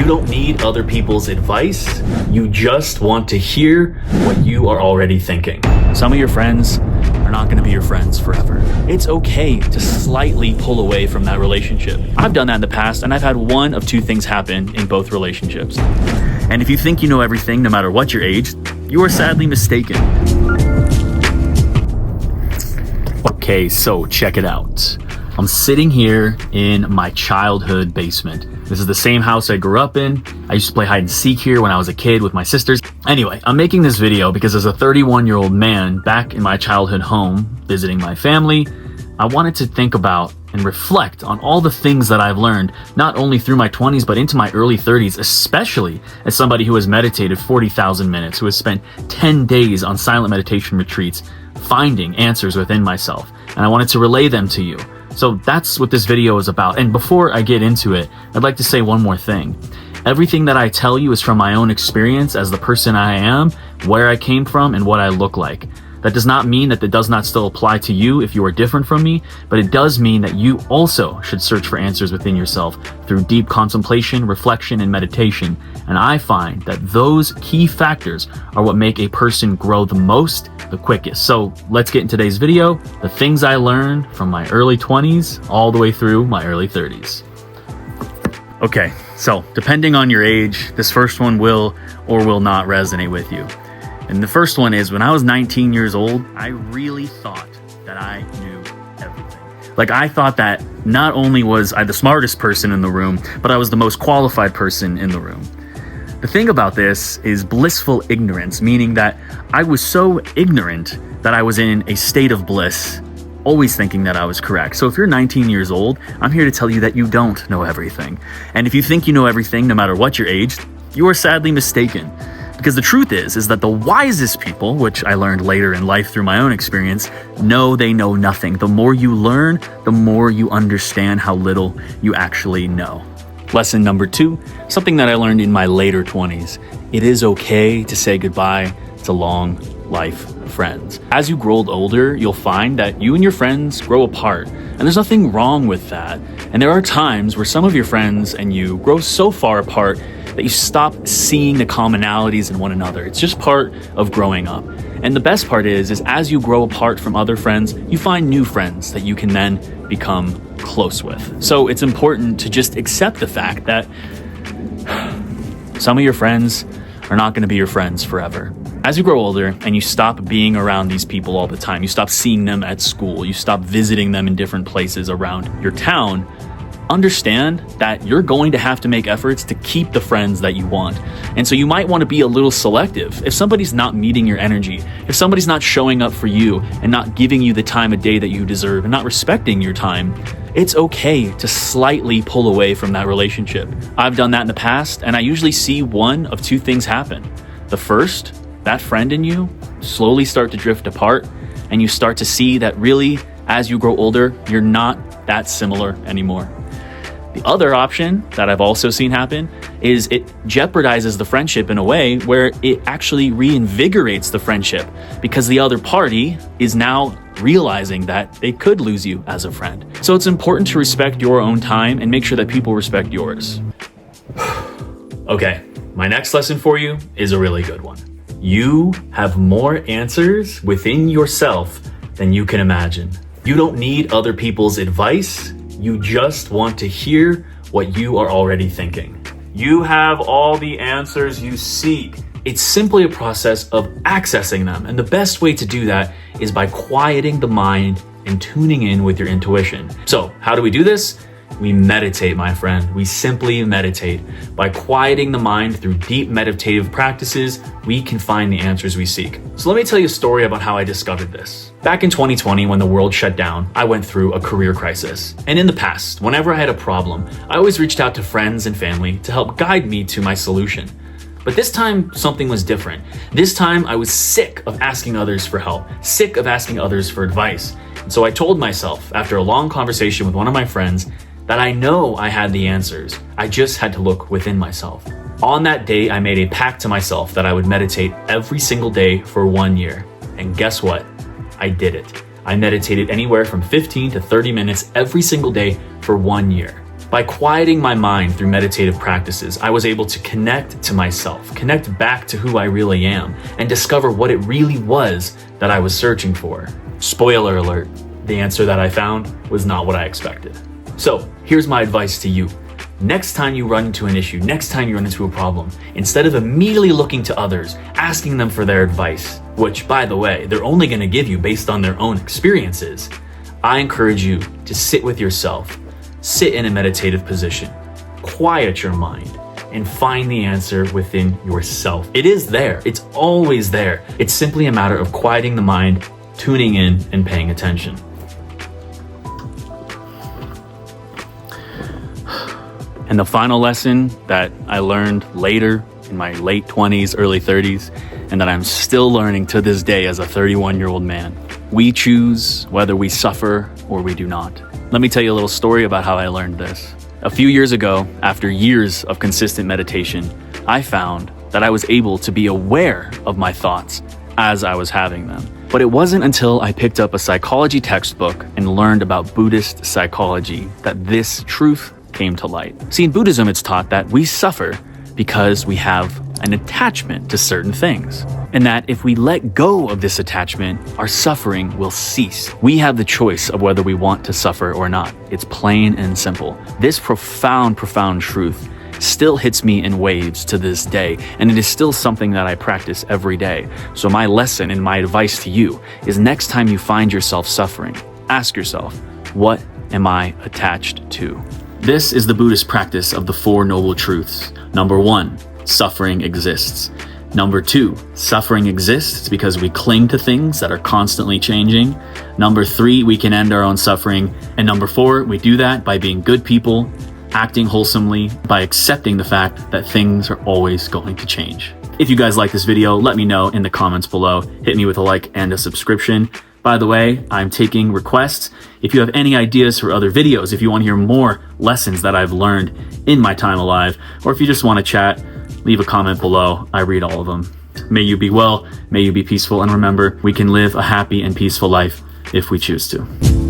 don't need other people's advice. You just want to hear what you are already thinking. Some of your friends are not going to be your friends forever. It's okay to slightly pull away from that relationship. I've done that in the past, and I've had one of two things happen in both relationships. And if you think you know everything, no matter what your age, you are sadly mistaken. Okay, so check it out. I'm sitting here in my childhood basement. This is the same house I grew up in. I used to play hide and seek here when I was a kid with my sisters. Anyway, I'm making this video because as a 31-year-old man back in my childhood home, visiting my family, I wanted to think about and reflect on all the things that I've learned, not only through my 20s, but into my early 30s, especially as somebody who has meditated 40,000 minutes, who has spent 10 days on silent meditation retreats, finding answers within myself. And I wanted to relay them to you. So that's what this video is about. And before I get into it, I'd like to say one more thing. Everything that I tell you is from my own experience as the person I am, where I came from, and what I look like. That does not mean that does not still apply to you if you are different from me, but it does mean that you also should search for answers within yourself through deep contemplation, reflection, and meditation. And I find that those key factors are what make a person grow the most, the quickest. So let's get in today's video, the things I learned from my early 20s all the way through my early 30s. Okay, so depending on your age, this first one will or will not resonate with you. And the first one is, when I was 19 years old, I really thought that I knew everything. Like, I thought that not only was I the smartest person in the room, but I was the most qualified person in the room. The thing about this is blissful ignorance, meaning that I was so ignorant that I was in a state of bliss, always thinking that I was correct. So if you're 19 years old, I'm here to tell you that you don't know everything. And if you think you know everything, no matter what your age, you are sadly mistaken. Because the truth is that the wisest people, which I learned later in life through my own experience, know they know nothing. The more you learn, the more you understand how little you actually know. Lesson number 2, something that I learned in my later 20s. It is okay to say goodbye to long life friends. As you grow older, you'll find that you and your friends grow apart. And there's nothing wrong with that. And there are times where some of your friends and you grow so far apart that you stop seeing the commonalities in one another. It's just part of growing up. And the best part is as you grow apart from other friends, you find new friends that you can then become close with. So it's important to just accept the fact that some of your friends are not going to be your friends forever. As you grow older and you stop being around these people all the time, you stop seeing them at school, you stop visiting them in different places around your town, understand that you're going to have to make efforts to keep the friends that you want. And so you might want to be a little selective. If somebody's not meeting your energy, if somebody's not showing up for you and not giving you the time of day that you deserve and not respecting your time, it's okay to slightly pull away from that relationship. I've done that in the past, and I usually see one of two things happen. The first, that friend and you slowly start to drift apart, and you start to see that really, as you grow older, you're not that similar anymore. The other option that I've also seen happen is it jeopardizes the friendship in a way where it actually reinvigorates the friendship because the other party is now realizing that they could lose you as a friend. So it's important to respect your own time and make sure that people respect yours. Okay, my next lesson for you is a really good one. You have more answers within yourself than you can imagine. You don't need other people's advice. You just want to hear what you are already thinking. You have all the answers you seek. It's simply a process of accessing them. And the best way to do that is by quieting the mind and tuning in with your intuition. So how do we do this? We meditate, my friend. We simply meditate. By quieting the mind through deep meditative practices, we can find the answers we seek. So let me tell you a story about how I discovered this. Back in 2020, when the world shut down, I went through a career crisis. And in the past, whenever I had a problem, I always reached out to friends and family to help guide me to my solution. But this time, something was different. This time, I was sick of asking others for help, sick of asking others for advice. And so I told myself, after a long conversation with one of my friends, that I know I had the answers. I just had to look within myself. On that day, I made a pact to myself that I would meditate every single day for 1 year. And guess what? I did it. I meditated anywhere from 15 to 30 minutes every single day for 1 year. By quieting my mind through meditative practices, I was able to connect to myself, connect back to who I really am, and discover what it really was that I was searching for. Spoiler alert, the answer that I found was not what I expected. So here's my advice to you. Next time you run into an issue, next time you run into a problem, instead of immediately looking to others, asking them for their advice, which, by the way, they're only going to give you based on their own experiences, I encourage you to sit with yourself, sit in a meditative position, quiet your mind, and find the answer within yourself. It is there. It's always there. It's simply a matter of quieting the mind, tuning in, and paying attention. And the final lesson that I learned later in my late 20s, early 30s, and that I'm still learning to this day as a 31-year-old man. We choose whether we suffer or we do not. Let me tell you a little story about how I learned this. A few years ago, after years of consistent meditation, I found that I was able to be aware of my thoughts as I was having them. But it wasn't until I picked up a psychology textbook and learned about Buddhist psychology that this truth came to light. See, in Buddhism, it's taught that we suffer because we have an attachment to certain things, and that if we let go of this attachment, our suffering will cease. We have the choice of whether we want to suffer or not. It's plain and simple. This profound truth still hits me in waves to this day, and it is still something that I practice every day. So my lesson and my advice to you is, next time you find yourself suffering, ask yourself, what am I attached to? This is the Buddhist practice of the Four Noble Truths. Number 1, suffering exists. Number 2, suffering exists because we cling to things that are constantly changing. Number 3, we can end our own suffering. And number 4, we do that by being good people, acting wholesomely, by accepting the fact that things are always going to change. If you guys like this video, let me know in the comments below. Hit me with a like and a subscription. By the way, I'm taking requests. If you have any ideas for other videos, if you want to hear more lessons that I've learned in my time alive, or if you just want to chat, leave a comment below. I read all of them. May you be well, may you be peaceful, and remember, we can live a happy and peaceful life if we choose to.